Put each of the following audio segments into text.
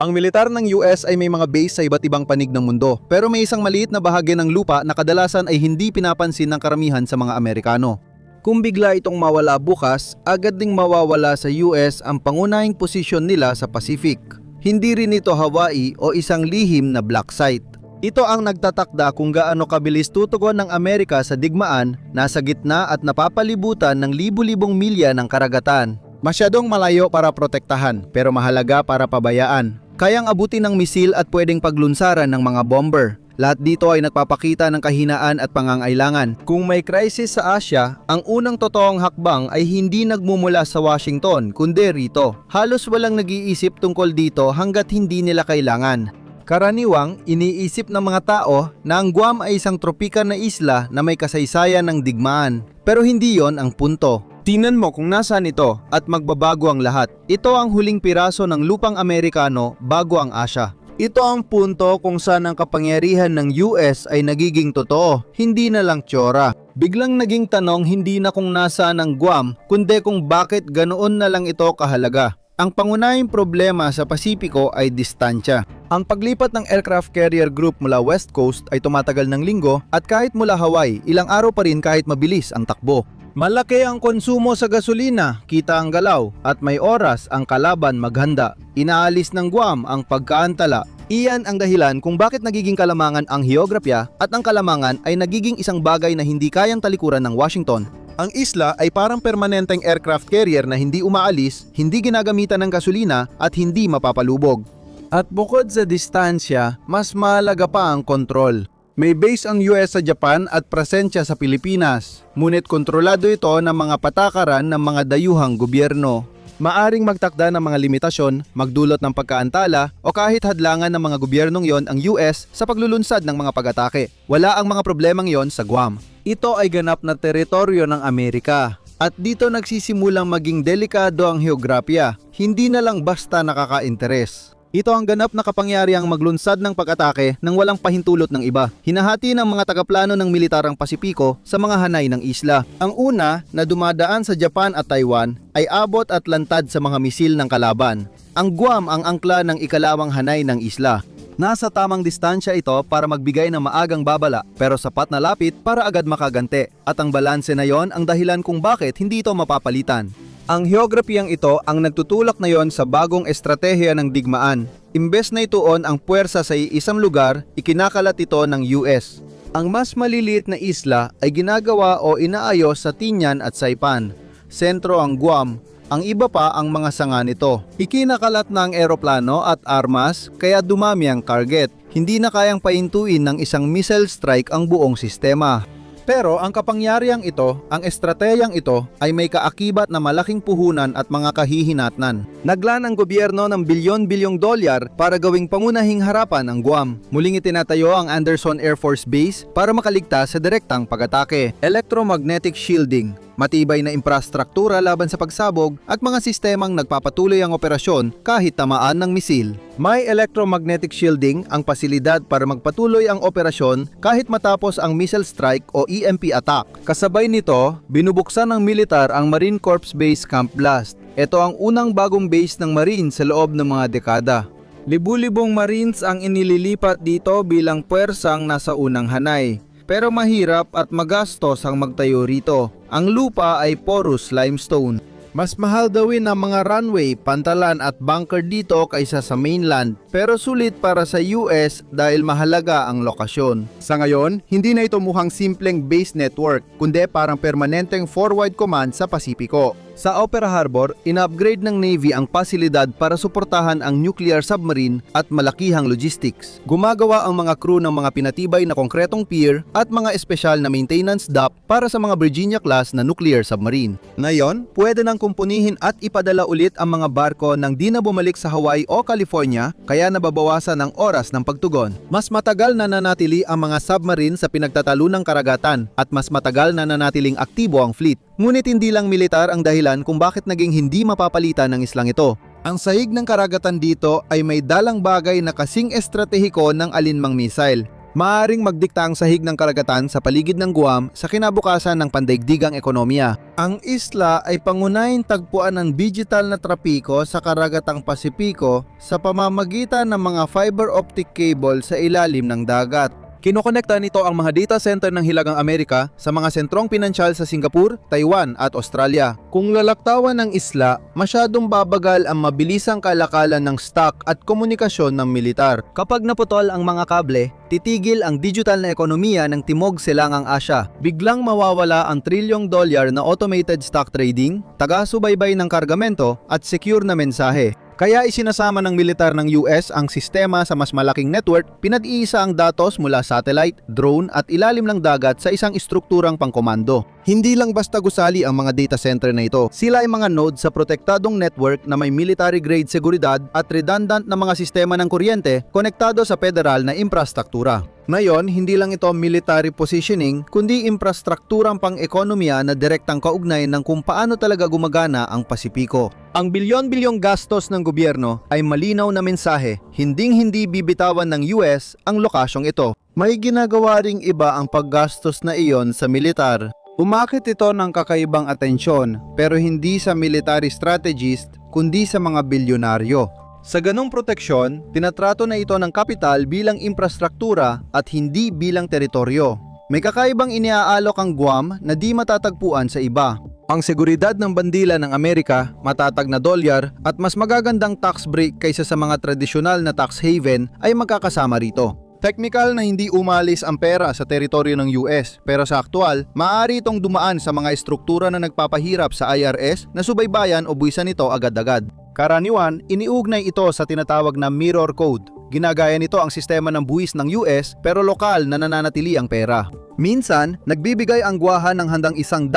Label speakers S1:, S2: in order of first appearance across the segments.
S1: Ang militar ng US ay may mga base sa iba't ibang panig ng mundo, pero may isang maliit na bahagi ng lupa na kadalasan ay hindi pinapansin ng karamihan sa mga Amerikano. Kung bigla itong mawala bukas, agad ding mawawala sa US ang pangunahing posisyon nila sa Pacific. Hindi rin ito Hawaii o isang lihim na black site. Ito ang nagtatakda kung gaano kabilis tutugon ng Amerika sa digmaan, nasa gitna at napapalibutan ng libu-libong milya ng karagatan. Masyadong malayo para protektahan, pero mahalaga para pabayaan. Kayang abutin ng misil at pwedeng paglunsaran ng mga bomber. Lahat dito ay nagpapakita ng kahinaan at pangangailangan. Kung may crisis sa Asia, ang unang totoong hakbang ay hindi nagmumula sa Washington, kundi rito. Halos walang nag-iisip tungkol dito hanggat hindi nila kailangan. Karaniwang, iniisip ng mga tao na ang Guam ay isang tropika na isla na may kasaysayan ng digmaan. Pero hindi yon ang punto. Tingnan mo kung nasaan ito at magbabago ang lahat. Ito ang huling piraso ng lupang Amerikano bago ang Asia. Ito ang punto kung saan ang kapangyarihan ng US ay nagiging totoo, hindi na lang tsura. Biglang naging tanong hindi na kung nasaan ang Guam, kundi kung bakit ganoon na lang ito kahalaga. Ang pangunahing problema sa Pasipiko ay distansya. Ang paglipat ng aircraft carrier group mula West Coast ay tumatagal ng linggo at kahit mula Hawaii, ilang araw pa rin kahit mabilis ang takbo. Malaki ang konsumo sa gasolina, kita ang galaw, at may oras ang kalaban maghanda. Inaalis ng Guam ang pagkaantala. Iyan ang dahilan kung bakit nagiging kalamangan ang heograpya at ang kalamangan ay nagiging isang bagay na hindi kayang talikuran ng Washington. Ang isla ay parang permanenteng aircraft carrier na hindi umaalis, hindi ginagamitan ng gasolina at hindi mapapalubog. At bukod sa distansya, mas mahalaga pa ang kontrol. May base ang US sa Japan at presensya sa Pilipinas, ngunit kontrolado ito ng mga patakaran ng mga dayuhang gobyerno. Maaring magtakda ng mga limitasyon, magdulot ng pagkaantala o kahit hadlangan ng mga gobyernong yon ang US sa paglulunsad ng mga pag-atake. Wala ang mga problemang yon sa Guam. Ito ay ganap na teritoryo ng Amerika. At dito nagsisimulang maging delikado ang heograpya, hindi na lang basta nakaka-interes. Ito ang ganap na kapangyarihang maglunsad ng pag-atake nang walang pahintulot ng iba. Hinahati ng mga tagaplano ng militarang Pasipiko sa mga hanay ng isla. Ang una na dumadaan sa Japan at Taiwan ay abot at lantad sa mga misil ng kalaban. Ang Guam ang angkla ng ikalawang hanay ng isla. Nasa tamang distansya ito para magbigay ng maagang babala pero sapat na lapit para agad makagante. At ang balanse na yon ang dahilan kung bakit hindi ito mapapalitan. Ang heograpiyang ito ang nagtutulak na yon sa bagong estratehiya ng digmaan. Imbes na ituon ang puwersa sa isang lugar, ikinakalat ito ng US. Ang mas maliliit na isla ay ginagawa o inaayos sa Tinian at Saipan. Sentro ang Guam, ang iba pa ang mga sanga nito. Ikinakalat na ang eroplano at armas kaya dumami ang target. Hindi na kayang paintuin ng isang missile strike ang buong sistema. Pero ang kapangyarihang ito, ang estratehiyang ito ay may kaakibat na malaking puhunan at mga kahihinatnan. Naglaan ang gobyerno ng bilyon-bilyong dolyar para gawing pangunahing harapan ang Guam. Muling itinatayo ang Anderson Air Force Base para makaligtas sa direktang pag-atake. Electromagnetic shielding, matibay na infrastruktura laban sa pagsabog at mga sistemang nagpapatuloy ang operasyon kahit tamaan ng misil. May electromagnetic shielding ang pasilidad para magpatuloy ang operasyon kahit matapos ang missile strike o EMP attack. Kasabay nito, binubuksan ng militar ang Marine Corps Base Camp Blast. Ito ang unang bagong base ng Marine sa loob ng mga dekada. Libu-libong Marines ang inililipat dito bilang puwersang nasa unang hanay. Pero mahirap at magastos ang magtayo rito. Ang lupa ay porous limestone. Mas mahal dawin ang mga runway, pantalan at bunker dito kaysa sa mainland, pero sulit para sa US dahil mahalaga ang lokasyon. Sa ngayon, hindi na ito mukhang simpleng base network, kundi parang permanenteng forward command sa Pasipiko. Sa Opera Harbor, ina-upgrade ng Navy ang pasilidad para suportahan ang nuclear submarine at malakihang logistics. Gumagawa ang mga crew ng mga pinatibay na konkretong pier at mga espesyal na maintenance dock para sa mga Virginia-class na nuclear submarine. Ngayon, pwede nang kumpunihin at ipadala ulit ang mga barko nang di na bumalik sa Hawaii o California, kaya nababawasan ang oras ng pagtugon. Mas matagal na nanatili ang mga submarine sa pinagtatalunang karagatan at mas matagal na nanatiling aktibo ang fleet. Ngunit hindi lang militar ang dahilan kung bakit naging hindi mapapalitan ng islang ito. Ang sahig ng karagatan dito ay may dalang bagay na kasing estratehiko ng alinmang missile. Maaaring magdikta ang sahig ng karagatan sa paligid ng Guam sa kinabukasan ng pandaigdigang ekonomiya. Ang isla ay pangunahing tagpuan ng digital na trapiko sa karagatang Pasipiko sa pamamagitan ng mga fiber optic cable sa ilalim ng dagat. Kinokonekta nito ang mga data center ng Hilagang Amerika sa mga sentrong pinansyal sa Singapore, Taiwan at Australia. Kung lalaktawan ng isla, masyadong babagal ang mabilisang kalakalan ng stock at komunikasyon ng militar. Kapag naputol ang mga kable, titigil ang digital na ekonomiya ng Timog Silangang Asya. Biglang mawawala ang $1 trillion na automated stock trading, taga-subaybay ng kargamento at secure na mensahe. Kaya isinasama ng militar ng US ang sistema sa mas malaking network, pinag-iisa ang datos mula satellite, drone at ilalim ng dagat sa isang estrukturang pangkomando. Hindi lang basta gusali ang mga data center na ito. Sila ay mga node sa protektadong network na may military-grade seguridad at redundant na mga sistema ng kuryente konektado sa federal na infrastruktura. Ngayon, hindi lang ito military positioning, kundi infrastrukturang pang-ekonomiya na direktang kaugnay ng kung paano talaga gumagana ang Pasipiko. Ang bilyon-bilyong gastos ng gobyerno ay malinaw na mensahe, hinding-hindi bibitawan ng US ang lokasyong ito. May ginagawa ring iba ang paggastos na iyon sa militar. Umakit ito ng kakaibang atensyon, pero hindi sa military strategist, kundi sa mga bilyonaryo. Sa ganong proteksyon, tinatrato na ito ng kapital bilang infrastruktura at hindi bilang teritoryo. May kakaibang iniaalok ang Guam na di matatagpuan sa iba. Ang seguridad ng bandila ng Amerika, matatag na dolyar at mas magagandang tax break kaysa sa mga tradisyonal na tax haven ay magkakasama rito. Technical na hindi umalis ang pera sa teritoryo ng US, pero sa aktual, maaari itong dumaan sa mga estruktura na nagpapahirap sa IRS na subaybayan o buwisan nito agad-agad. Karaniwan, iniugnay ito sa tinatawag na mirror code. Ginagaya nito ang sistema ng buwis ng US pero lokal na nananatili ang pera. Minsan, nagbibigay ang guwahan ng handang 100%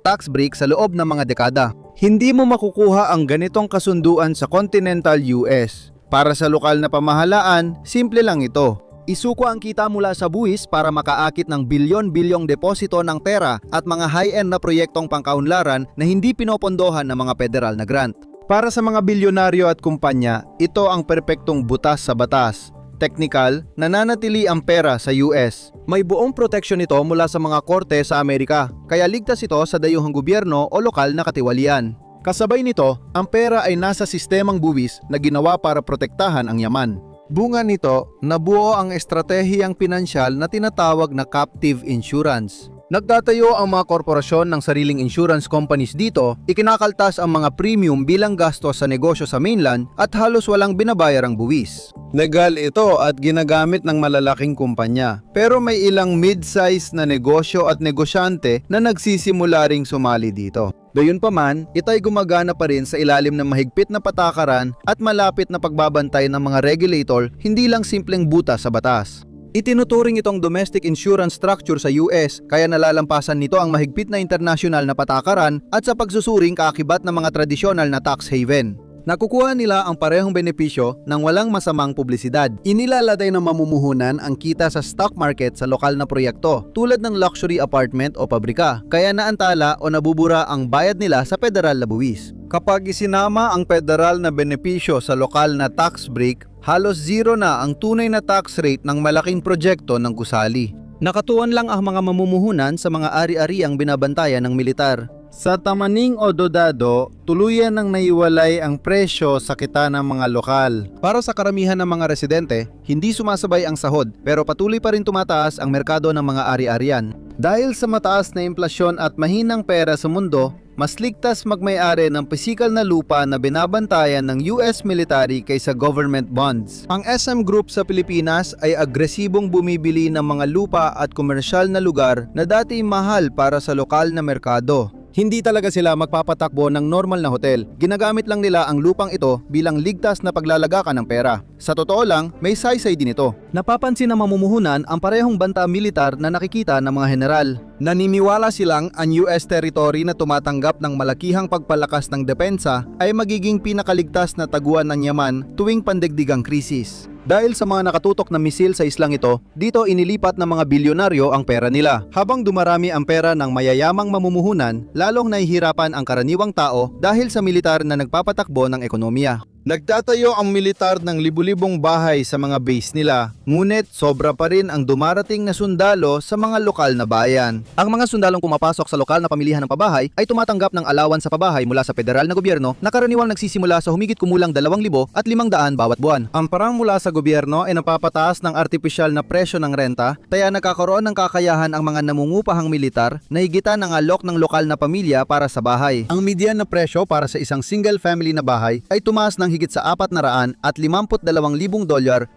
S1: tax break sa loob ng mga dekada. Hindi mo makukuha ang ganitong kasunduan sa continental US. Para sa lokal na pamahalaan, simple lang ito. Isuko ang kita mula sa buwis para makaakit ng bilyon-bilyong deposito ng pera at mga high-end na proyektong pangkaunlaran na hindi pinopondohan ng mga federal na grant. Para sa mga bilyonaryo at kumpanya, ito ang perpektong butas sa batas. Technical, nananatili ang pera sa US. May buong proteksyon ito mula sa mga korte sa Amerika, kaya ligtas ito sa dayuhang gobyerno o lokal na katiwalian. Kasabay nito, ang pera ay nasa sistemang buwis na ginawa para protektahan ang yaman. Bunga nito, nabuo ang estratehiyang pinansyal na tinatawag na captive insurance. Nagtatayo ang mga korporasyon ng sariling insurance companies dito, ikinakaltas ang mga premium bilang gastos sa negosyo sa mainland at halos walang binabayar ang buwis. Legal ito at ginagamit ng malalaking kumpanya, pero may ilang mid-size na negosyo at negosyante na nagsisimula ring sumali dito. Gayunpaman, ito ay gumagana pa rin sa ilalim ng mahigpit na patakaran at malapit na pagbabantay ng mga regulator, hindi lang simpleng buta sa batas. Itinuturing itong domestic insurance structure sa US kaya nalalampasan nito ang mahigpit na internasyonal na patakaran at sa pagsusuring kaakibat ng mga tradisyonal na tax haven. Nakukuha nila ang parehong benepisyo ng walang masamang publisidad. Inilaladay ng mamumuhunan ang kita sa stock market sa lokal na proyekto tulad ng luxury apartment o pabrika, kaya naantala o nabubura ang bayad nila sa federal na buwis. Kapag isinama ang federal na benepisyo sa lokal na tax break, halos zero na ang tunay na tax rate ng malaking proyekto ng gusali. Nakatuon lang ang mga mamumuhunan sa mga ari-ariang binabantayan ng militar. Sa Tamaning o Dodado, tuluyan nang naiwalay ang presyo sa kita ng mga lokal. Para sa karamihan ng mga residente, hindi sumasabay ang sahod pero patuloy pa rin tumataas ang merkado ng mga ari-arian. Dahil sa mataas na inflasyon at mahinang pera sa mundo, mas ligtas magmay-ari ng pisikal na lupa na binabantayan ng US military kaysa government bonds. Ang SM Group sa Pilipinas ay agresibong bumibili ng mga lupa at komersyal na lugar na dati mahal para sa lokal na merkado. Hindi talaga sila magpapatakbo ng normal na hotel. Ginagamit lang nila ang lupang ito bilang ligtas na paglalagakan ng pera. Sa totoo lang, may saysay din ito. Napapansin ng mamumuhunan ang parehong banta militar na nakikita ng mga general. Naniniwala silang ang US territory na tumatanggap ng malakihang pagpalakas ng depensa ay magiging pinakaligtas na taguan ng yaman tuwing pandigdigang krisis. Dahil sa mga nakatutok na misil sa islang ito, dito inilipat ng mga bilyonaryo ang pera nila. Habang dumarami ang pera ng mayayamang mamumuhunan, lalong nahihirapan ang karaniwang tao dahil sa militar na nagpapatakbo ng ekonomiya. Nagtatayo ang militar ng libu-libong bahay sa mga base nila, ngunit sobra pa rin ang dumarating na sundalo sa mga lokal na bayan. Ang mga sundalong pumapasok sa lokal na pamilihan ng pabahay ay tumatanggap ng alawan sa pabahay mula sa federal na gobyerno na karaniwang nagsisimula sa humigit kumulang 2,500 bawat buwan. Ang parang mula sa gobyerno ay napapataas ng artipisyal na presyo ng renta, kaya nagkakaroon ng kakayahan ang mga namungupahang militar na higitan ng alok ng lokal na pamilya para sa bahay. Ang median na presyo para sa isang single family na bahay ay tumaas ng higit sa $452,000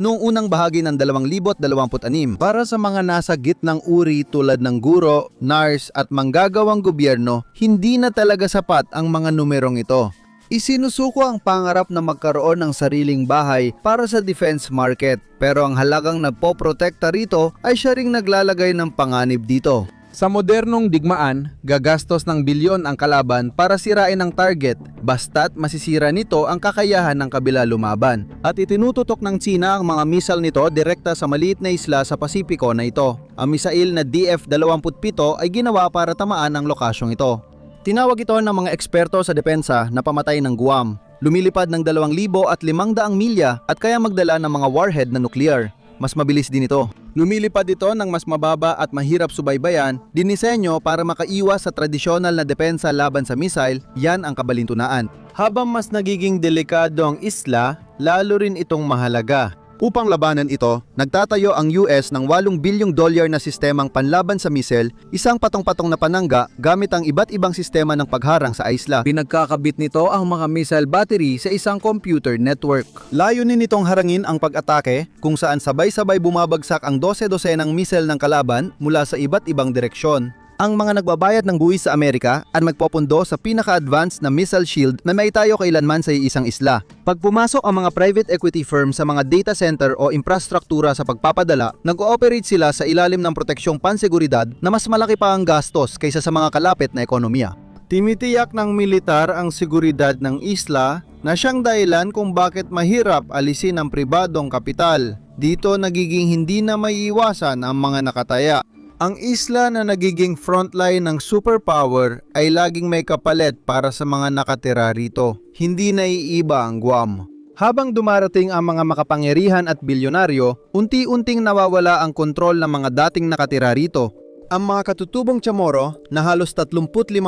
S1: noong unang bahagi ng 2026. Para sa mga nasa gitnang uri tulad ng guro, nurse at manggagawang gobyerno, hindi na talaga sapat ang mga numerong ito. Isinusuko ang pangarap na magkaroon ng sariling bahay para sa defense market, pero ang halagang nagpoprotekta rito ay siya ring naglalagay ng panganib dito. Sa modernong digmaan, gagastos ng bilyon ang kalaban para sirain ang target, basta't masisira nito ang kakayahan ng kabila lumaban. At itinututok ng Tsina ang mga misal nito direkta sa maliit na isla sa Pasipiko na ito. Ang misail na DF-27 ay ginawa para tamaan ang lokasyong ito. Tinawag ito ng mga eksperto sa depensa na pamatay ng Guam. Lumilipad ng 2,500 milya at kaya magdala ng mga warhead na nuklear. Mas mabilis din ito. Lumilipad ito ng mas mababa at mahirap subaybayan, dinisenyo para makaiwas sa tradisyonal na depensa laban sa missile, yan ang kabalintunaan. Habang mas nagiging delikado ang isla, lalo rin itong mahalaga. Upang labanan ito, nagtatayo ang US ng $8 bilyong na sistemang panlaban sa missile, isang patong-patong na panangga gamit ang iba't ibang sistema ng pagharang sa isla. Pinagkakabit nito ang mga missile battery sa isang computer network. Layunin nitong harangin ang pag-atake kung saan sabay-sabay bumabagsak ang 12-dosenang missile ng kalaban mula sa iba't ibang direksyon. Ang mga nagbabayad ng buwis sa Amerika at magpopondo sa pinaka-advanced na missile shield na maitayo kailanman sa isang isla. Pag pumasok ang mga private equity firm sa mga data center o infrastruktura sa pagpapadala, nag-ooperate sila sa ilalim ng proteksyong panseguridad na mas malaki pa ang gastos kaysa sa mga kalapit na ekonomiya. Tinitiyak ng militar ang seguridad ng isla na siyang dahilan kung bakit mahirap alisin ang pribadong kapital. Dito nagiging hindi na maiiwasan ang mga nakataya. Ang isla na nagiging frontline ng superpower ay laging may kapalit para sa mga nakatira rito. Hindi naiiba ang Guam. Habang dumarating ang mga makapangyarihan at bilyonaryo, unti-unting nawawala ang kontrol ng mga dating nakatira rito. Ang mga katutubong Chamorro na halos 35%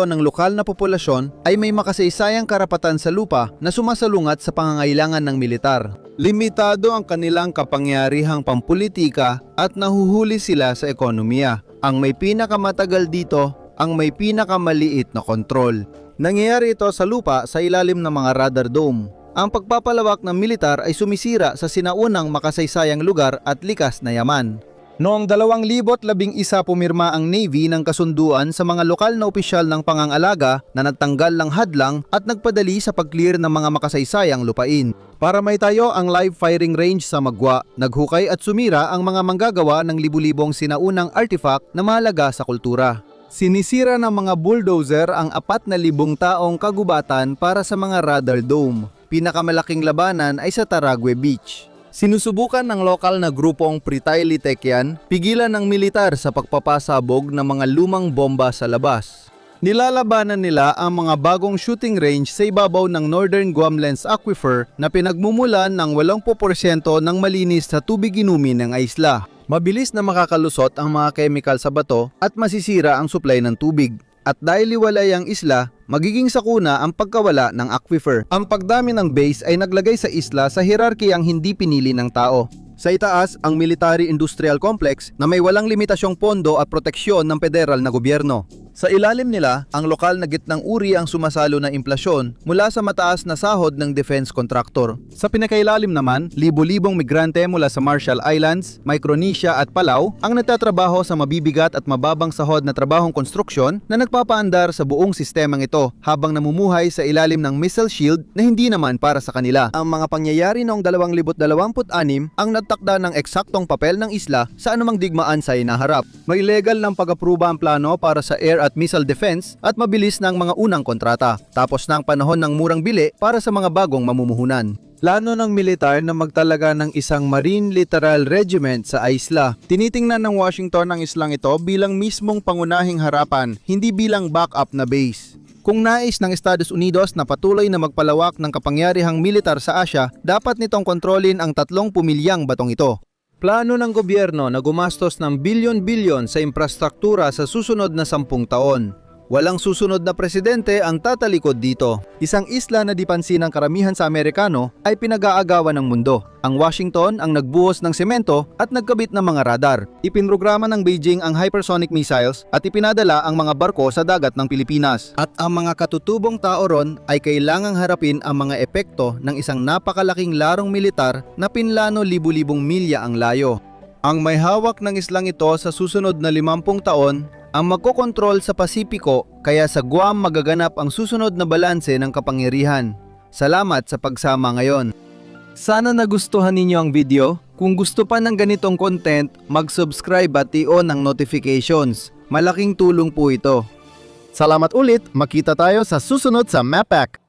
S1: ng lokal na populasyon ay may makasaysayang karapatan sa lupa na sumasalungat sa pangangailangan ng militar. Limitado ang kanilang kapangyarihang pampulitika at nahuhuli sila sa ekonomiya. Ang may pinakamatagal dito, ang may pinakamaliit na kontrol. Nangyayari ito sa lupa sa ilalim ng mga radar dome. Ang pagpapalawak ng militar ay sumisira sa sinaunang makasaysayang lugar at likas na yaman. Noong 2011 pumirma ang Navy ng kasunduan sa mga lokal na opisyal ng pangangalaga na nagtanggal ng hadlang at nagpadali sa pag-clear ng mga makasaysayang lupain. Para maitayo ang live firing range sa Magwa, naghukay at sumira ang mga manggagawa ng libu-libong sinaunang artifact na mahalaga sa kultura. Sinisira ng mga bulldozer ang 4,000 taong kagubatan para sa mga radar dome. Pinakamalaking labanan ay sa Tarague Beach. Sinusubukan ng lokal na grupong Pritay Litekyan pigilan ng militar sa pagpapasabog ng mga lumang bomba sa labas. Nilalabanan nila ang mga bagong shooting range sa ibabaw ng Northern Guam Lens Aquifer na pinagmumulan ng 80% ng malinis na tubig inumin ng isla. Mabilis na makakalusot ang mga chemical sa bato at masisira ang supply ng tubig. At dahil liwalay ang isla, magiging sakuna ang pagkawala ng aquifer. Ang pagdami ng base ay naglagay sa isla sa hierarkiyang hindi pinili ng tao. Sa itaas, ang military-industrial complex na may walang limitasyong pondo at proteksyon ng federal na gobyerno. Sa ilalim nila, ang lokal na gitnang uri ang sumasalo ng implasyon mula sa mataas na sahod ng defense contractor. Sa pinakailalim naman, libo-libong migrante mula sa Marshall Islands, Micronesia at Palau ang nagtatrabaho sa mabibigat at mababang sahod na trabahong konstruksyon na nagpapaandar sa buong sistemang ito habang namumuhay sa ilalim ng missile shield na hindi naman para sa kanila. Ang mga pangyayari noong 2026 ang nagtakda ng eksaktong papel ng isla sa anumang digmaan sa inaharap. May legal ng pag-apruba ang plano para sa air at missile defense at mabilis ng mga unang kontrata. Tapos na ang panahon ng murang bili para sa mga bagong mamumuhunan. Plano ng militar na magtalaga ng isang Marine Littoral Regiment sa isla. Tinitingnan ng Washington ang islang ito bilang mismong pangunahing harapan, hindi bilang backup na base. Kung nais ng Estados Unidos na patuloy na magpalawak ng kapangyarihang militar sa Asya, dapat nitong kontrolin ang 3 pumilyang batong ito. Plano ng gobyerno na gumastos ng bilyon-bilyon sa infrastruktura sa susunod na 10 taon. Walang susunod na presidente ang tatalikod dito. Isang isla na di pansin ng karamihan sa Amerikano ay pinag-aagawan ng mundo. Ang Washington ang nagbuhos ng semento at nagkabit ng mga radar. Ipinrograma ng Beijing ang hypersonic missiles at ipinadala ang mga barko sa dagat ng Pilipinas. At ang mga katutubong tao ron ay kailangang harapin ang mga epekto ng isang napakalaking larong militar na pinlano libu-libong milya ang layo. Ang may hawak ng islang ito sa susunod na 50 taon ang magkokontrol sa Pasipiko, kaya sa Guam magaganap ang susunod na balanse ng kapangyarihan. Salamat sa pagsama ngayon. Sana nagustuhan ninyo ang video. Kung gusto pa ng ganitong content, mag-subscribe at i-on ang notifications. Malaking tulong po ito. Salamat ulit, makita tayo sa susunod sa MAPAC.